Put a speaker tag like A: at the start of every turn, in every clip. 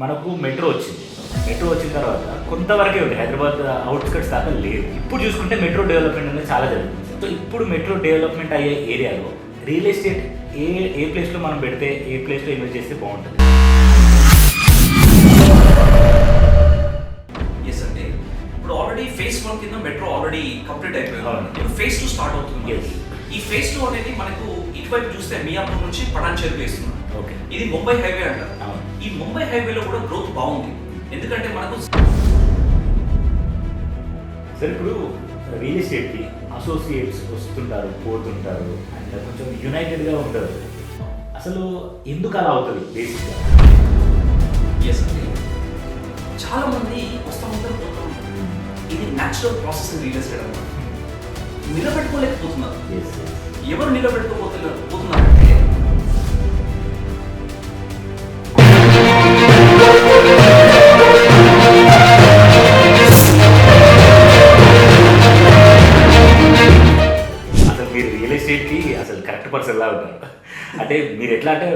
A: మనకు మెట్రో వచ్చింది. మెట్రో వచ్చిన తర్వాత కొంతవరకే ఉంది, హైదరాబాద్ అవుట్స్కట్స్ దాకా లేదు. ఇప్పుడు చూసుకుంటే మెట్రో డెవలప్మెంట్ అనేది చాలా జరుగుతుంది. సో ఇప్పుడు మెట్రో డెవలప్మెంట్ అయ్యే ఏరియాలో రియల్ ఎస్టేట్ ఏ ప్లేస్లో మనం పెడితే, ఏ ప్లేస్లో ఇన్వెస్ట్ చేస్తే బాగుంటుంది?
B: ఎస్ అండి, ఇప్పుడు ఆల్రెడీ ఫేజ్ 1 కింద మెట్రో ఆల్రెడీ కంప్లీట్ అయిపోయింది. ఇప్పుడు ఫేజ్ 2 స్టార్ట్ అవుతుంది. ఈ ఫేజ్ 2 అనేది మనకు ఇటువైపు చూస్తే మియాపూర్ నుంచి పటాన్చెరు వేస్తున్నాం.
A: ఓకే,
B: ఇది ముంబై హైవే అంటారు. ఈ ముంబై హైవేలో కూడా గ్రోత్ బాగుంది, ఎందుకంటే మనకు
A: సరే ఇప్పుడు రియల్ ఎస్టేట్కి అసోసియేట్స్ వస్తుంటారు, పోతుంటారు, అండ్ కొంచెం యునైటెడ్గా ఉంటారు. అసలు ఎందుకు అలా అవుతుంది బేసిక్గా?
B: ఎస్ అండి, చాలా మంది వస్తూ ఉంటారు, పోతూ ఉంటారు. ఇది natural process in real estate అన్నమాట. నిలబెట్టుకోలేకపోతున్నారు. ఎవరు నిలబెట్టుకోపోతున్నారంటే
A: అసలు కరెక్ట్ పర్సన్ ఎలా ఉంటారు అంటే మీరు ఎట్లా అంటే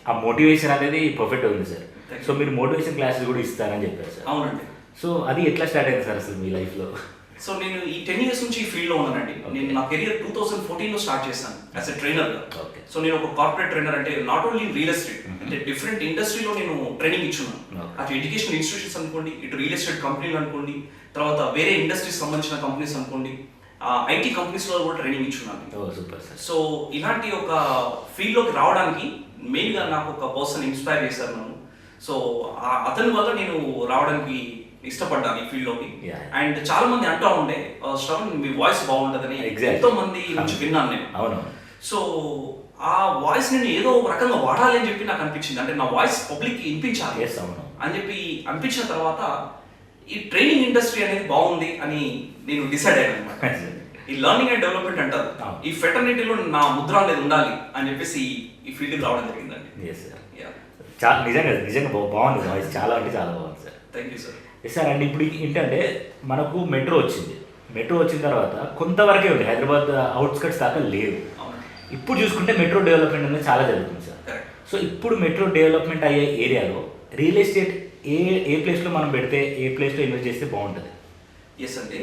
A: ఆ మోటివేషన్ అనేది పర్ఫెక్ట్ ఉంది సార్. సో మీరు మోటివేషన్ క్లాసెస్ కూడా ఇస్తారని చెప్పారు సార్.
B: అవునండి.
A: సో అది ఎట్లా స్టార్ట్ అయింది సార్ అసలు మీ లైఫ్లో?
B: సో నేను ఈ 10 ఇయర్స్ నుంచి ఈ ఫీల్డ్లో ఉన్నానండి. నేను నా కెరియర్ 2014లో స్టార్ట్ చేశాను యాజ్ ఎ ట్రైనర్గా. సో నేను ఒక కార్పొరేట్ ట్రైనర్, అంటే నాట్ ఓన్లీ రియల్ ఎస్టేట్, అంటే డిఫరెంట్ ఇండస్ట్రీలో నేను ట్రైనింగ్ ఇచ్చున్నాను. అటు ఎడ్యుకేషన్ ఇన్స్టిట్యూషన్స్ అనుకోండి, ఇటు రియల్ ఎస్టేట్ కంపెనీలు అనుకోండి, తర్వాత వేరే ఇండస్ట్రీస్ సంబంధించిన కంపెనీస్ అనుకోండి, ఐటీ కంపెనీస్లో కూడా ట్రైనింగ్ ఇచ్చున్నాను.
A: Super sir.
B: సో ఇలాంటి ఒక ఫీల్డ్లోకి రావడానికి మెయిన్గా నాకు ఒక పర్సన్ ఇన్స్పైర్ చేశారు నన్ను. సో అతని వల్ల నేను రావడానికి ఇష్టపడ్డాను ఈ ఫీల్డ్లోకి. అండ్ చాలా మంది అంటూ ఉండే, శ్రవణ్ మీ వాయిస్ బాగుంటుందని ఎంతో మంది నుంచి విన్నాను నేను.
A: అవును.
B: సో ఆ వాయిస్ నేను ఏదో ఒక రకంగా వాడాలి అని చెప్పి నాకు అనిపించింది, అంటే నా వాయిస్ పబ్లిక్కి వినిపించాలి అని చెప్పి అనిపించిన తర్వాత ఈ ట్రైనింగ్ ఇండస్ట్రీ అనేది బాగుంది అని నేను డిసైడ్ అయ్యాను అనమాట. ఈ లెర్నింగ్ అండ్ డెవలప్మెంట్ అంటారు, ఈ ఫెటర్నిటీలో నా ముద్ర అనేది ఉండాలి అని చెప్పేసి ఈ ఫీల్డ్కి రావడం జరిగిందండి.
A: నిజంగా బాగుంది వాయిస్, చాలా అంటే చాలా బాగుంది sir.
B: Thank you sir.
A: Sir and ఇప్పుడు ఏంటంటే మనకు మెట్రో వచ్చింది. మెట్రో వచ్చిన తర్వాత కొంతవరకే ఉంది, హైదరాబాద్ అవుట్స్కట్స్ దాకా లేదు. ఇప్పుడు చూసుకుంటే మెట్రో డెవలప్మెంట్ అనేది చాలా జరుగుతుంది సార్. సో ఇప్పుడు మెట్రో డెవలప్మెంట్ అయ్యే ఏరియాలో రియల్ ఎస్టేట్ ఏ ప్లేస్లో మనం పెడితే, ఏ ప్లేస్లో ఇన్వెస్ట్ చేస్తే బాగుంటుంది?
B: ఎస్ అండి,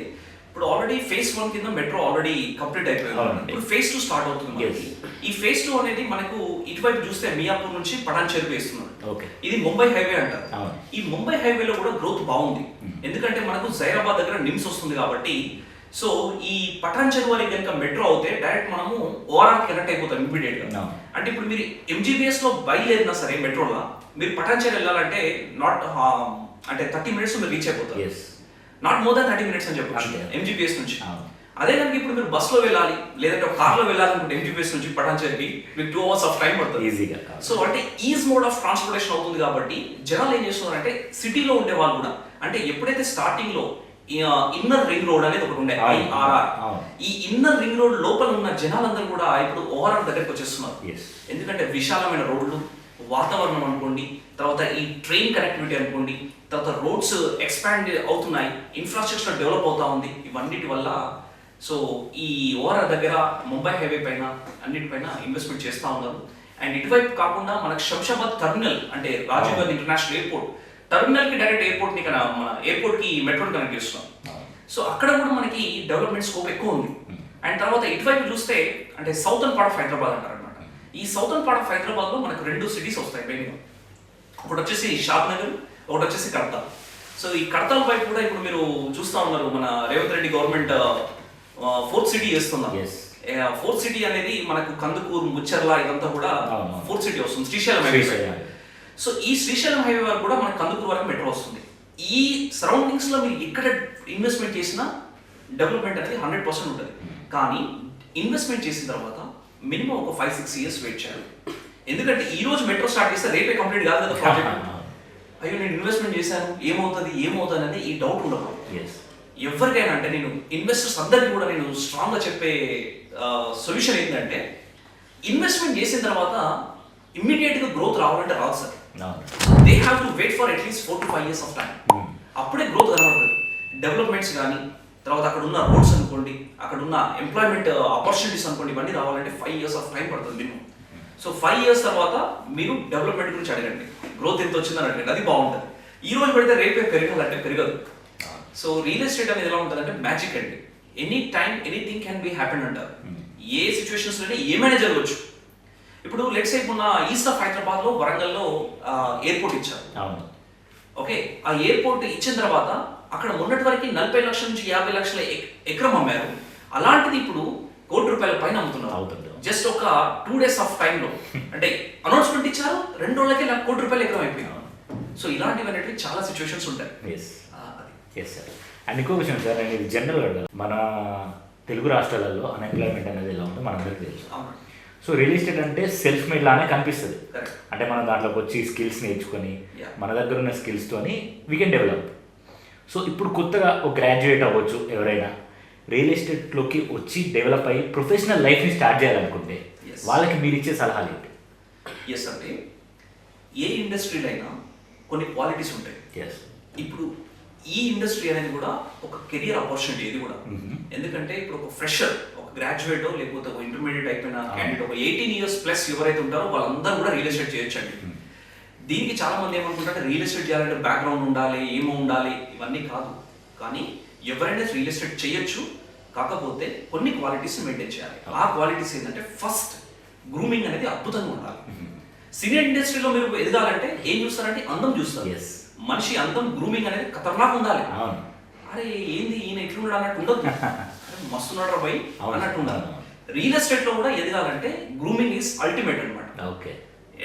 B: ఇప్పుడు ఆల్రెడీ ఫేజ్ 1 కింద మెట్రో ఆల్రెడీ కంప్లీట్ అయిపోయింది. ఇప్పుడు ఫేజ్ 2 స్టార్ట్ అవుతుంది. ఈ ఫేజ్ 2 అనేది మనకు ఇటువైపు చూస్తే మియాపూర్ నుంచి పటాన్చెరు వేస్తున్నాం. ఇది ముంబై హైవే అంటారు. ఈ ముంబై హైవేలో కూడా గ్రోత్ బాగుంది, ఎందుకంటే మనకు జైరాబాద్ దగ్గర నిమ్స్ వస్తుంది కాబట్టి. సో ఈ పటాన్చెరు వరకు కనుక మెట్రో అవుతే డైరెక్ట్ మనము ఓఆర్ఆర్ కనెక్ట్ అయిపోతాం ఇమీడియట్ గా. అంటే ఇప్పుడు మీరు ఎంజీబీఎస్ లో బయలుదేరినా సరే మెట్రోలో మీరు పటాన్చెరు వెళ్ళాలంటే నాట్ అంటే 30 minutes మీరు రీచ్ అయిపోతారు. నాట్ మోర్ దాన్ 30 minutes అని చెప్పొచ్చు ఎంజీబీఎస్ నుంచి. అదే కనుక ఇప్పుడు మీరు బస్సులో వెళ్ళాలి, లేదంటే ఒక కార్లో వెళ్ళాలనుకుంటే ఎంజీబీఎస్ నుంచి పటాన్చెరుకి మీకు 2 hours ఆఫ్ టైం పడుతుంది ఈజీగా. సో అంటే ఈజ్ మోడ్ ఆఫ్ ట్రాన్స్పోర్టేషన్ అవుతుంది కాబట్టి జనాలు ఏం చేస్తున్నారంటే సిటీలో ఉండే వాళ్ళు కూడా, అంటే ఎప్పుడైతే స్టార్టింగ్ లో ఇన్నర్ రింగ్ రోడ్ అనేది ఒకటి ఉండే IRR, ఈ ఇన్నర్ రింగ్ రోడ్ లోపల ఉన్న జనాలందరూ కూడా ఇప్పుడు ఓఆర్ఆర్ దగ్గరికి వచ్చేస్తున్నారు. ఎందుకంటే విశాలమైన రోడ్లు, వాతావరణం అనుకోండి, తర్వాత ఈ ట్రైన్ కనెక్టివిటీ అనుకోండి, తర్వాత రోడ్స్ ఎక్స్పాండ్ అవుతున్నాయి, ఇన్ఫ్రాస్ట్రక్చర్ డెవలప్ అవుతా ఉంది. ఇవన్నిటి వల్ల సో ఈ ఓఆర్ఆర్ దగ్గర ముంబై హైవే పైన అన్నిటిపైన ఇన్వెస్ట్మెంట్ చేస్తూ ఉన్నారు. అండ్ ఇటువైపు కాకుండా మనకు శంషాబాద్ టర్మినల్, అంటే Rajiv Gandhi international airport terminal కి డైరెక్ట్ ఎయిర్పోర్ట్ ని మన ఎయిర్పోర్ట్ కి మెట్రోని కనెక్ట్ చేస్తున్నాం. సో అక్కడ కూడా మనకి డెవలప్మెంట్ స్కోప్ ఎక్కువ ఉంది. అండ్ తర్వాత ఇటువైపు చూస్తే అంటే సౌతర్న్ పార్ట్ ఆఫ్ హైదరాబాద్ అంటారు అనమాట. ఈ సౌతర్న్ పార్ట్ ఆఫ్ హైదరాబాద్ లో మనకు 2 సిటీస్ వస్తాయి మెయిన్గా. ఒకటి వచ్చేసి షాద్ నగర్, ఒకటి వచ్చేసి కడతాల్. సో ఈ కడతాల్ వైపు కూడా ఇప్పుడు మీరు చూస్తూ ఉన్నారు, మన Revanth Reddy government 4th city చేస్తున్నారు. 4th సిటీ అనేది మనకు కందుకూరు, ముచ్చర్ల ఇదంతా కూడా 4th సిటీ వస్తుంది, శ్రీశైలం హైవే. సో ఈ శ్రీశైలం హైవే వరకు కూడా మనకు కందుకూరు వరకు మెట్రో వస్తుంది. ఈ సరౌండింగ్స్ లో మీరు ఎక్కడ ఇన్వెస్ట్మెంట్ చేసినా డెవలప్మెంట్ అనేది 100% ఉంటుంది. కానీ ఇన్వెస్ట్మెంట్ చేసిన తర్వాత మినిమం ఒక 5-6 years వెయిట్ చేయాలి. ఎందుకంటే ఈ రోజు మెట్రో స్టార్ట్ చేస్తే రేపే కంప్లీట్ కాదు కదా ప్రాజెక్ట్. అయ్యో నేను ఇన్వెస్ట్మెంట్ చేశాను, ఏమవుతుంది అనేది ఈ డౌట్ ఉండదు ఎవరికైనా. అంటే నేను ఇన్వెస్టర్స్ అందరికీ కూడా నేను స్ట్రాంగ్ గా చెప్పే సొల్యూషన్ ఏంటంటే, ఇన్వెస్ట్మెంట్ చేసిన తర్వాత ఇమ్మీడియట్ గా గ్రోత్ రావాలంటే రాదు sir. They have to wait for at least 4 to 5 years of time. అప్పుడే గ్రోత్ కనబడుతుంది. డెవలప్మెంట్స్ కానీ, తర్వాత అక్కడ ఉన్న రోడ్స్ అనుకోండి, అక్కడ ఉన్న ఎంప్లాయ్మెంట్ ఆపర్చునిటీస్ అనుకోండి, ఇవన్నీ రావాలంటే 5 years ఆఫ్ టైం పడుతుంది మినిమం. సో 5 years తర్వాత మీరు డెవలప్మెంట్ గురించి అడగండి, గ్రోత్ ఎంత వచ్చిందని అడగండి, అది బాగుంటుంది. ఈ రోజు పెడితే రేపే పెరగాలంటే పెరగదు. సో రియల్ ఎస్టేట్ అనేది ఎలా ఉంటుందంటే మ్యాజిక్ అండి. Any time anything can be happen అంటారు. ఏ సిచ్యువేషన్స్ లోనే ఏమైనా జరగవచ్చు. ఇప్పుడు లెట్స్ సే మొన్న ఈస్ట్ ఆఫ్ హైదరాబాద్ లో వరంగల్లో ఎయిర్పోర్ట్ ఇచ్చారు. ఓకే, ఆ ఎయిర్పోర్ట్ ఇచ్చిన తర్వాత అక్కడ మొన్నటి వరకు 40 లక్షల నుంచి 50 లక్షల ఎకరం అమ్మారు. అలాంటిది ఇప్పుడు ₹1 కోటి పైన అమ్ముతున్నారు. జస్ట్ ఒక 2 days ఆఫ్ టైంలో అంటే అనౌన్స్మెంట్ ఇచ్చారు, 2 రోజులకే ₹1 కోటి ఎకరం అయిపోయింది. సో ఇలాంటివి అనేవి చాలా సిచ్యువేషన్స్ ఉంటాయి.
A: Yes sir. అండ్ ఇంకో విషయం సార్, నేను ఇది జనరల్గా మన తెలుగు రాష్ట్రాలలో అన్ఎంప్లాయ్మెంట్ అనేది ఎలా ఉంటుందో మనందరికీ తెలుసు. సో రియల్ ఎస్టేట్ అంటే సెల్ఫ్ మేడ్ లానే కనిపిస్తుంది. అంటే మనం దాంట్లోకి వచ్చి స్కిల్స్ నేర్చుకొని మన దగ్గర ఉన్న స్కిల్స్తోని వీ కెన్ డెవలప్. సో ఇప్పుడు కొత్తగా ఒక గ్రాడ్యుయేట్ అవ్వచ్చు ఎవరైనా, రియల్ ఎస్టేట్లోకి వచ్చి డెవలప్ అయ్యి ప్రొఫెషనల్ లైఫ్ని స్టార్ట్ చేయాలనుకుంటే వాళ్ళకి మీరు ఇచ్చే సలహాలు ఏంటి?
B: ఎస్ అంటే ఏ ఇండస్ట్రీలో అయినా కొన్ని క్వాలిటీస్ ఉంటాయి. ఇప్పుడు ఈ ఇండస్ట్రీ అనేది కూడా ఒక కెరియర్ ఆపర్చునిటీ. ఇది కూడా ఎందుకంటే ఇప్పుడు ఒక ఫ్రెషర్, ఒక గ్రాడ్యుయేట్ లేకపోతే ఒక ఇంటర్మీడియట్ అయిపోయిన క్యాండిడేట్, ఒక 18 years ప్లస్ ఎవరైతే ఉంటారో వాళ్ళందరూ కూడా రియల్ ఎస్టేట్ చేయొచ్చండి. దీనికి చాలా మంది ఏమనుకుంటారంటే రియల్ ఎస్టేట్ చేయాలంటే బ్యాక్గ్రౌండ్ ఉండాలి, ఏమో ఉండాలి, ఇవన్నీ కాదు. కానీ ఎవరైనా రియల్ ఎస్టేట్ చేయొచ్చు, కాకపోతే కొన్ని క్వాలిటీస్ మెయింటైన్ చేయాలి. ఆ క్వాలిటీస్ ఏంటంటే ఫస్ట్ గ్రూమింగ్ అనేది అద్భుతంగా ఉండాలి. సినీ ఇండస్ట్రీలో మీరు ఎదగాలంటే ఏం చూస్తారంటే అందం చూస్తారు. మనిషి అందం, గ్రూమింగ్ అనేది ఖతర్నాక్ ఉండాలి. అరే ఏంది ఈయన ఎట్లున్నాడు అన్నట్టు ఉండదు, మస్తున్నాడు రా భయ్ అన్నట్టు ఉండాలి. రియల్ ఎస్టేట్ లో కూడా ఎదగాలంటే గ్రూమింగ్ ఈస్ అల్టిమేట్ అనమాట.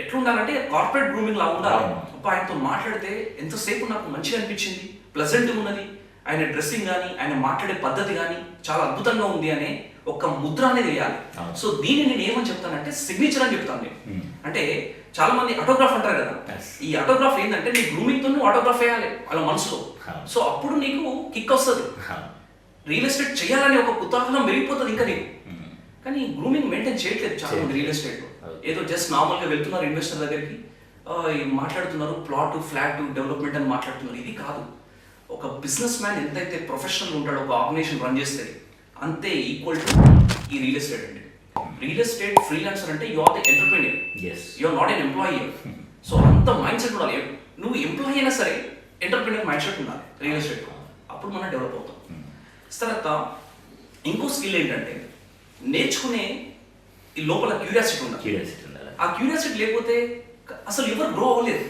B: ఎట్లుండాలంటే కార్పొరేట్ గ్రూమింగ్ లా ఉండాలి. ఆయనతో మాట్లాడితే ఎంతసేపు నాకు మంచిగా అనిపించింది, ప్లెజెంట్ ఉన్నది, ఆయన డ్రెస్సింగ్ కానీ ఆయన మాట్లాడే పద్ధతి కానీ చాలా అద్భుతంగా ఉంది అనే ఒక ముద్ర అనేది వేయాలి. సో దీన్ని నేను ఏమని చెప్తానంటే సిగ్నేచర్ అని చెప్తాను నేను. అంటే చాలా మంది ఆటోగ్రాఫ్ అంటారు కదా, ఈ ఆటోగ్రాఫ్ ఏంటంటే నీ గ్రూమింగ్ తో నువ్వు ఆటోగ్రాఫ్ వేయాలి వాళ్ళ మనసులో. సో అప్పుడు నీకు కిక్ వస్తుంది, రియల్ ఎస్టేట్ చేయాలనే ఒక కుతూహలం పెరిగిపోతుంది ఇంకా నీకు. కానీ గ్రూమింగ్ మెయింటైన్ చేయట్లేదు చాలా మంది రియల్ ఎస్టేట్ లో. ఏదో జస్ట్ నార్మల్ గా వెళ్తున్నారు ఇన్వెస్టర్ దగ్గరికి, మాట్లాడుతున్నారు ప్లాట్ ఫ్లాట్ డెవలప్మెంట్ అని మాట్లాడుతున్నారు. ఇది కాదు. ఒక బిజినెస్ మ్యాన్ ఎంతైతే ప్రొఫెషనల్ ఉంటాడో ఒక ఆర్గనైజేషన్ రన్ చేస్తే అంతే ఈక్వల్ టు ఈ రియల్ ఎస్టేట్ అండి. రియల్ ఎస్టేట్ ఫ్రీలాన్సర్ అంటే you are the entrepreneur, you are not an employee. So అంత మైండ్ సెట్ ఉండాలి. నువ్వు ఎంప్లాయీ అయినా సరే ఎంటర్‌ప్రెన్యూర్ మైండ్ సెట్ ఉండాలి రియల్ ఎస్టేట్. అప్పుడు మనం డెవలప్ అవుతాం. తర్వాత ఇంకో స్కిల్ ఏంటంటే నేర్చుకునే ఈ లోపల క్యూరియాసిటీ ఉండాలి. ఆ క్యూరియాసిటీ లేకపోతే అసలు ఎవరు గ్రో అవ్వలేదు.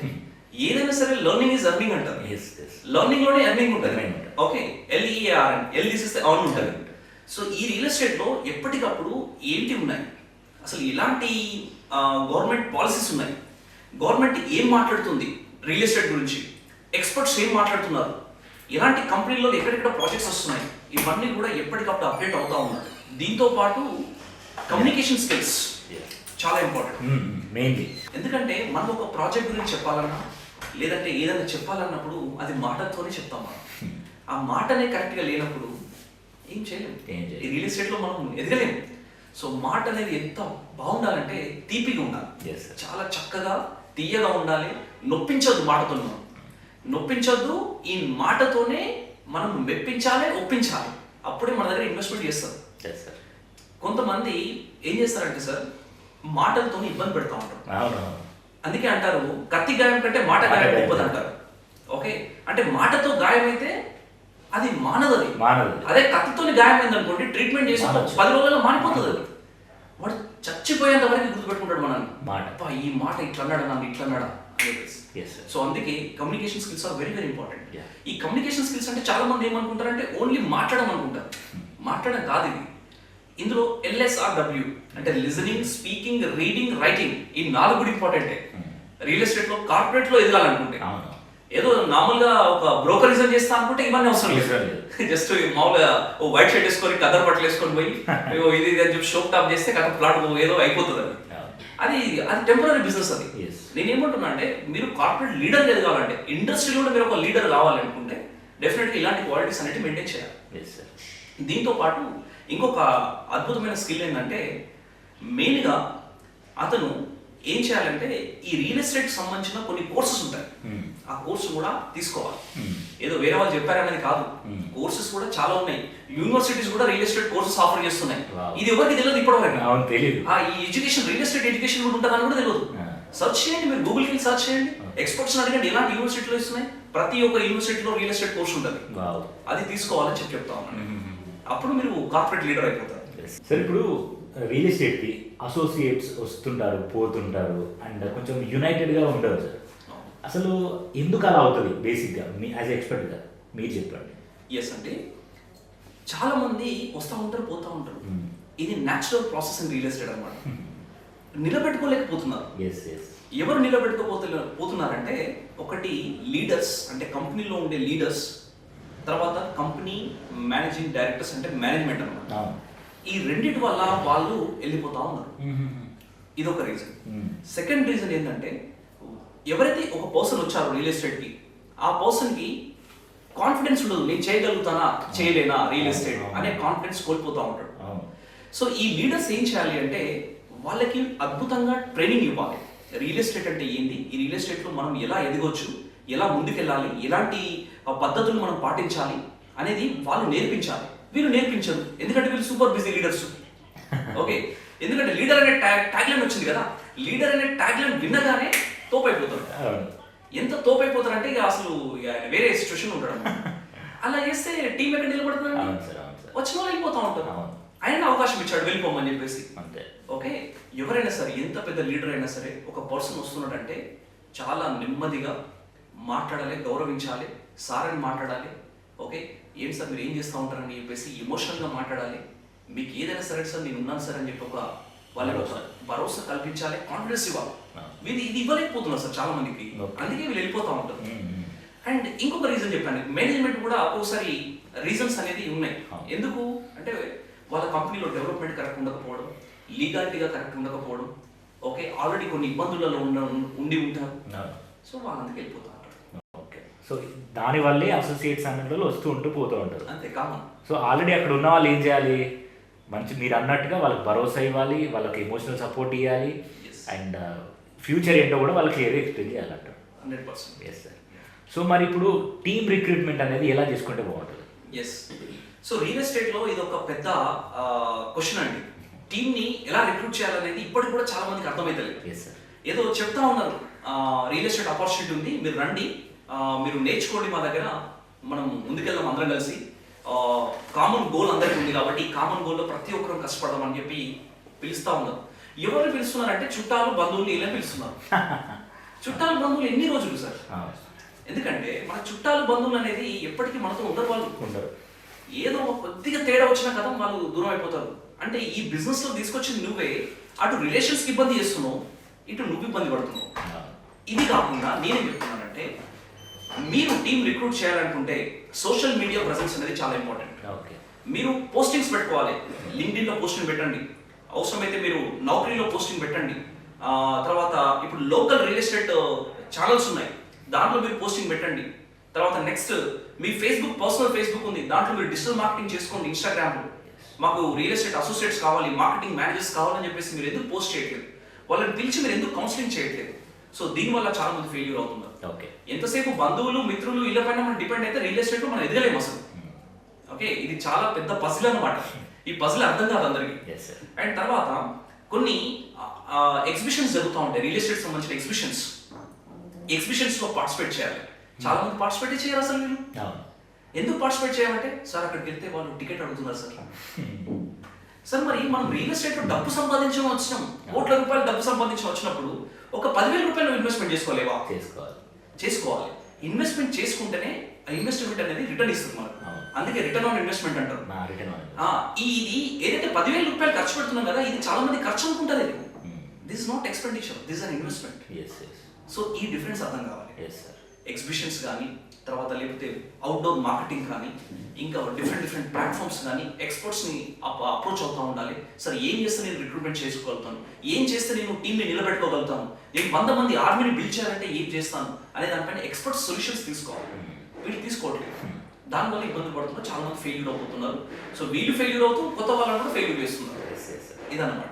B: ఏదైనా సరే లెర్నింగ్ ఈజ్ ఎర్నింగ్ అంటారు. లెర్నింగ్ లోనే ఎర్నింగ్ ఉంటుంది. ఓకే, LEARN, L తీసేస్తే ఆన్ ఉంటుంది. సో ఈ రియల్ ఎస్టేట్ లో ఎప్పటికప్పుడు ఏంటి ఉన్నాయి, అసలు ఎలాంటి గవర్నమెంట్ పాలసీస్ ఉన్నాయి, గవర్నమెంట్ ఏం మాట్లాడుతుంది రియల్ ఎస్టేట్ గురించి, ఎక్స్పర్ట్స్ ఏం మాట్లాడుతున్నారు, ఎలాంటి కంపెనీల్లో ఎక్కడెక్కడ ప్రాజెక్ట్స్ వస్తున్నాయి, ఇవన్నీ కూడా ఎప్పటికప్పుడు అప్డేట్ అవుతా ఉన్నారు. దీంతో పాటు కమ్యూనికేషన్ స్కిల్స్ చాలా ఇంపార్టెంట్ మెయిన్లీ. ఎందుకంటే మనం ఒక ప్రాజెక్ట్ గురించి చెప్పాలన్నా లేదంటే ఏదైనా చెప్పాలన్నప్పుడు అది మాటతోనే చెప్తాం మనం. ఆ మాటనే కరెక్ట్గా లేనప్పుడు ఏం చేయలేము. ఈ రియల్ ఎస్టేట్లో మనం ఎదగలేము. సో మాట అనేది ఎంత బాగుండాలంటే తీపిగా ఉండాలి, చాలా చక్కగా తీయగా ఉండాలి. నొప్పించొద్దు మాటతో, మనం నొప్పించొద్దు. ఈ మాటతోనే మనం మెప్పించాలి, ఒప్పించాలి. అప్పుడే మన దగ్గర ఇన్వెస్ట్మెంట్ చేస్తారు. కొంతమంది ఏం చేస్తారంటే సార్ మాటలతో ఇబ్బంది పెడతా ఉంటారు. అందుకే అంటారు కత్తి గాయం కంటే మాట గాయం గొప్పది అంటారు. ఓకే, అంటే మాటతో గాయం అయితే అది మానదు. అదే కత్తితో గాయమైంది అనుకోండి, ట్రీట్మెంట్ చేసి 10 రోజుల్లో మానిపోతుంది. అది వాడు చచ్చిపోయేంత వరకు గుర్తుపెట్టుకుంటాడు మనల్ని. మాట ఈ మాట ఇట్లా అన్నాడు, నన్ను ఇట్లా అన్నాడా. సో అందుకే communication skills are very very important. ఈ కమ్యూనికేషన్ స్కిల్స్ అంటే చాలా మంది ఏమనుకుంటారంటే ఓన్లీ మాట్లాడడం అనుకుంటారు. మాట్లాడడం కాదు ఇది. ఇందులో LSRW అంటే లిజనింగ్, స్పీకింగ్, రీడింగ్, రైటింగ్, ఈ 4 కూడా ఇంపార్టెంటే. రియల్ ఎస్టేట్ లో కార్పొరేట్ లో ఎదగాలనుకుంటే, ఏదో నార్మల్ గా ఒక బ్రోకరిజం చేస్తా అనుకుంటే ఇవన్నీ అవసరం లేదు. జస్ట్ మామూలుగా ఓ వైట్ షర్ట్ వేసుకొని కదర్ బట్టలు వేసుకొని పోయి ఇది అని చెప్పి షోప్ టాప్ చేస్తే కథ ప్లాట్ ఏదో అయిపోతుంది. అది టెంపరీ బిజినెస్. అది నేనేమంటున్నా అంటే మీరు కార్పొరేట్ లీడర్ ఎదగాలంటే, ఇండస్ట్రీలో కూడా మీరు ఒక లీడర్ కావాలనుకుంటే డెఫినెట్గా ఇలాంటి క్వాలిటీస్ అనేవి మెయింటైన్ చేయాలి. దీంతో పాటు ఇంకొక అద్భుతమైన స్కిల్ ఏంటంటే మెయిన్గా అతను ఏం చేయాలంటే ఈ రియల్ ఎస్టేట్ సంబంధించిన కొన్ని కోర్సెస్ ఉంటాయి. ఆ ఆ కోర్సు కూడా తీసుకోవాలి. ఏదో వేరే వాళ్ళు చెప్పారనేది కాదు, కోర్సెస్ కూడా చాలా ఉన్నాయి. యూనివర్సిటీస్ కూడా రియల్ ఎస్టేట్ కోర్సెస్ ఆఫర్ చేస్తున్నాయి. ఇది ఎవరికి తెలియదు ఇప్పటివరకు.
A: తెలియదు
B: ఈ ఎడ్యుకేషన్, రియల్ ఎస్టేట్ ఎడ్యుకేషన్ కూడా ఉంటుందని కూడా తెలియదు. సర్చ్ చేయండి, మీరు గూగుల్కి వెళ్ళి సర్చ్ చేయండి, ఎక్స్పర్ట్స్ అడగండి ఎలాంటి యూనివర్సిటీలో ఇస్తున్నాయి. ప్రతి ఒక్క యూనివర్సిటీలో రియల్ ఎస్టేట్ కోర్స్ ఉంటుంది, అది తీసుకోవాలని చెప్తా ఉన్నాను. అప్పుడు మీరు కార్పొరేట్ లీడర్ అయిపోతారు.
A: సార్ ఇప్పుడు రియల్ ఎస్టేట్కి అసోసియేట్స్ వస్తుంటారు పోతుంటారు అండ్ కొంచెం యునైటెడ్గా ఉండరు సార్. అసలు ఎందుకు అలా అవుతుంది బేసిక్గా మీ యాజ్ ఎక్స్పర్ట్గా మీరు చెప్పండి.
B: ఎస్ అంటే చాలా మంది వస్తూ ఉంటారు పోతూ ఉంటారు. ఇది natural process in real estate అనమాట. నిలబెట్టుకోలేకపోతున్నారు. ఎవరు నిలబెట్టుకోపోతున్నారంటే ఒకటి లీడర్స్, అంటే కంపెనీలో ఉండే లీడర్స్, తర్వాత కంపెనీ మేనేజింగ్ డైరెక్టర్స్ అంటే మేనేజ్మెంట్ అనమాట. ఈ రెండింటి వల్ల వాళ్ళు వెళ్ళిపోతా ఉన్నారు. ఇది ఒక రీజన్. సెకండ్ రీజన్ ఏంటంటే ఎవరైతే ఒక పర్సన్ వచ్చారో రియల్ ఎస్టేట్కి, ఆ పర్సన్కి కాన్ఫిడెన్స్ ఉండదు, నేను చేయగలుగుతానా చేయలేనా రియల్ ఎస్టేట్ అనే కాన్ఫిడెన్స్ కోల్పోతూ ఉంటాడు. సో ఈ లీడర్స్ ఏం చేయాలి అంటే వాళ్ళకి అద్భుతంగా ట్రైనింగ్ ఇవ్వాలి. రియల్ ఎస్టేట్ అంటే ఏంటి, ఈ రియల్ ఎస్టేట్లో మనం ఎలా ఎదగొచ్చు, ఎలా ముందుకెళ్ళాలి, ఎలాంటి పద్ధతులు మనం పాటించాలి అనేది వాళ్ళు నేర్పించాలి. వీళ్ళు నేర్పించరు, ఎందుకంటే వీళ్ళు సూపర్ బిజీ లీడర్స్. ఓకే, ఎందుకంటే లీడర్ అనే ట్యాగ్లైన్ వచ్చింది కదా, లీడర్ అనే ట్యాగ్లైన్ విన్నగానే తోపైపోతారు. ఎంత తోపైపోతారంటే ఇక అసలు వేరే సిచ్యువేషన్ ఉంటాడు. అలా చేస్తే టీం ఎక్కడ నిలబడుతుంది, వచ్చిన వాళ్ళు వెళ్ళిపోతూ ఉంటారు. ఆయన అవకాశం ఇచ్చాడు వెళ్ళిపోమని చెప్పేసి. ఓకే, ఎవరైనా సరే ఎంత పెద్ద లీడర్ అయినా సరే ఒక పర్సన్ వస్తున్నాడంటే చాలా నెమ్మదిగా మాట్లాడాలి, గౌరవించాలి, సార్ అని మాట్లాడాలి. ఓకే, ఏంటి సార్ మీరు ఏం చేస్తూ ఉంటారని చెప్పేసి ఎమోషనల్గా మాట్లాడాలి. మీకు ఏదైనా సరే సార్ నేను ఉన్నాను సార్ అని చెప్పి ఒక వాళ్ళకి ఒక భరోసా కల్పించాలి, కాన్ఫిడెన్స్ ఇవ్వాలి. ఇది ఇవ్వలేకపోతున్నారు సార్ చాలా మందికి, అందుకే వీళ్ళు వెళ్ళిపోతూ ఉంటారు. అండ్ ఇంకొక రీజన్ చెప్పాను, మేనేజ్మెంట్ కూడా ఒక్కోసారి రీజన్స్ అనేది ఉన్నాయి. ఎందుకు అంటే వాళ్ళ కంపెనీలో డెవలప్మెంట్ కరెక్ట్ ఉండకపోవడం, లీగాలిటీగా కరెక్ట్ ఉండకపోవడం, ఓకే ఆల్రెడీ కొన్ని ఇబ్బందులలో ఉండి ఉంటారు. సో వాళ్ళందుకు వెళ్ళిపోతూ ఉంటారు.
A: ఓకే, సో దానివల్లే అసోసియేట్స్ అన్నట్లు వస్తూ ఉంటూ పోతూ ఉంటారు.
B: అంతే కామన్.
A: సో ఆల్రెడీ అక్కడ ఉన్న వాళ్ళు ఏం చేయాలి, మంచి మీరు అన్నట్టుగా వాళ్ళకి భరోసా ఇవ్వాలి, వాళ్ళకి ఎమోషనల్ సపోర్ట్ ఇవ్వాలి, అండ్ ఫ్యూచర్ ఏంటో కూడా వాళ్ళకి క్లియర్గా ఎక్స్ప్లెయిన్ చేయాలంట.
B: 100%.
A: Yes sir. సో మరి ఇప్పుడు టీమ్ రిక్రూట్మెంట్ అనేది ఎలా చేసుకుంటే బాగుంటుంది?
B: ఎస్, సో రియల్ ఎస్టేట్లో ఇది ఒక పెద్ద క్వశ్చన్ అండి. టీమ్ని ఎలా రిక్రూట్ చేయాలనేది ఇప్పటికి కూడా చాలా మందికి అర్థమవుతలేదు. ఏదో చెప్తా ఉన్నారు, రియల్ ఎస్టేట్ ఆపర్చునిటీ ఉంది, మీరు రండి, మీరు నేర్చుకోండి మా దగ్గర, మనం ముందుకెళ్దాం అందరం కలిసి, కామన్ గోల్ అందరికీ ఉంది కాబట్టి ఈ కామన్ గోల్లో ప్రతి ఒక్కరం కష్టపడదాం అని చెప్పి పిలుస్తూ ఉన్నారు. ఎవరిని పిలుస్తున్నారంటే చుట్టాలు బంధువులు ఇలా పిలుస్తున్నారు. చుట్టాలు బంధువులు ఎన్ని రోజులు సార్? ఎందుకంటే మన చుట్టాలు బంధువులు అనేది ఎప్పటికీ మనతో ఉండరు. వాళ్ళు ఉండరు, ఏదో కొద్దిగా తేడా వచ్చినా కదా వాళ్ళు దూరం అయిపోతారు. అంటే ఈ బిజినెస్ లో తీసుకొచ్చింది నువ్వే, అటు రిలేషన్స్ కి ఇబ్బంది చేస్తున్నావు, ఇటు నువ్వు ఇబ్బంది పడుతున్నావు. ఇది కాకుండా నేనేం చెప్తున్నానంటే మీరు టీం రిక్రూట్ చేయాలనుకుంటే సోషల్ మీడియా ప్రెసెన్స్ అనేది చాలా ఇంపార్టెంట్. మీరు పోస్టింగ్స్ పెట్టుకోవాలి, లింక్డ్ఇన్ లో పోస్టింగ్ పెట్టండి, అవసరమైతే మీరు నౌకరీలో పోస్టింగ్ పెట్టండి. తర్వాత ఇప్పుడు లోకల్ రియల్ ఎస్టేట్ ఛానల్స్ ఉన్నాయి, దాంట్లో మీరు పోస్టింగ్ పెట్టండి. తర్వాత నెక్స్ట్ మీ ఫేస్బుక్, పర్సనల్ ఫేస్బుక్ ఉంది, దాంట్లో మీరు డిజిటల్ మార్కెటింగ్ చేసుకోండి. ఇన్స్టాగ్రామ్లో మాకు రియల్ ఎస్టేట్ అసోసియేట్స్ కావాలి, మార్కెటింగ్ మేనేజర్స్ కావాలని చెప్పేసి మీరు ఎందుకు పోస్ట్ చేయట్లేదు, వాళ్ళని పిలిచి మీరు ఎందుకు కౌన్సిలింగ్ చేయట్లేదు? సో దీనివల్ల చాలా మంది ఫెయిల్యూర్ అవుతున్నారు. ఎంతసేపు బంధువులు మిత్రులు వీళ్ళ పైన మనం డిపెండ్ అయితే రియల్ ఎస్టేట్లో మనం ఎదగలేము అసలు. ఓకే, ఇది చాలా పెద్ద పజిల్ అనమాట. ఈ పజిల్ అర్థం కాదు అందరికి. అండ్ తర్వాత కొన్ని ఎగ్జిబిషన్స్ జరుగుతూ ఉంటాయి, రియల్ ఎస్టేట్ సంబంధించిన ఎగ్జిబిషన్స్ లో పార్టిసిపేట్ చేయాలి. చాలా మంది పార్టిసిపేట్ చేయరు అసలు. వీళ్ళు ఎందుకు పార్టిసిపేట్ చేయాలంటే సార్ అక్కడికి వెళ్తే వాళ్ళు టికెట్ అడుగుతున్నారు సార్. సార్ మరి మనం రియల్ ఎస్టేట్ లో డబ్బు సంపాదించడం వచ్చినాం, కోట్ల రూపాయలు డబ్బు సంపాదించడం వచ్చినప్పుడు ఒక 10,000 రూపాయలు ఇన్వెస్ట్మెంట్ చేసుకోలేవా? చేసుకోవాలి. ఇన్వెస్ట్మెంట్ చేసుకుంటేనే ఆ ఇన్వెస్ట్మెంట్ అనేది రిటర్న్ ఇస్తుంది మనకు. అందుకే రిటర్న్ ఆన్ ఇన్వెస్ట్మెంట్ అంటారు. ఇది ఏదైతే 10,000 రూపాయలు ఖర్చు పెడుతున్నాం కదా, ఇది చాలా మంది ఖర్చు అనుకుంటుంది. This is not expenditure, this is an investment. So ఈ డిఫరెన్స్ అర్థం కావాలి. ఎగ్జిబిషన్స్ కానీ, తర్వాత లేకపోతే అవుట్డోర్ మార్కెటింగ్ కానీ, ఇంకా డిఫరెంట్ ప్లాట్ఫామ్స్ కానీ ఎక్స్పర్ట్స్ని అప్రోచ్ అవుతూ ఉండాలి. సార్ ఏం చేస్తే నేను రిక్రూట్మెంట్ చేసుకోగలుగుతాను, ఏం చేస్తే నేను టీంని నిలబెట్టుకోగలుగుతాను, నేను 100 మంది ఆర్మీని బిల్డ్ చేయాలంటే ఏం చేస్తాను అనే దానిపైన ఎక్స్పర్ట్ సొల్యూషన్స్ తీసుకోవాలి. వీళ్ళు తీసుకోవట్లేదు, దానివల్ల ఇబ్బంది పడుతున్నారు, చాలా మంది ఫెయిల్యూర్ అవుతున్నారు. సో వీళ్ళు ఫెయిల్యూర్ అవుతూ కొత్త వాళ్ళని కూడా ఫెయిల్యూర్ చేస్తున్నారు. ఇదన్నమాట.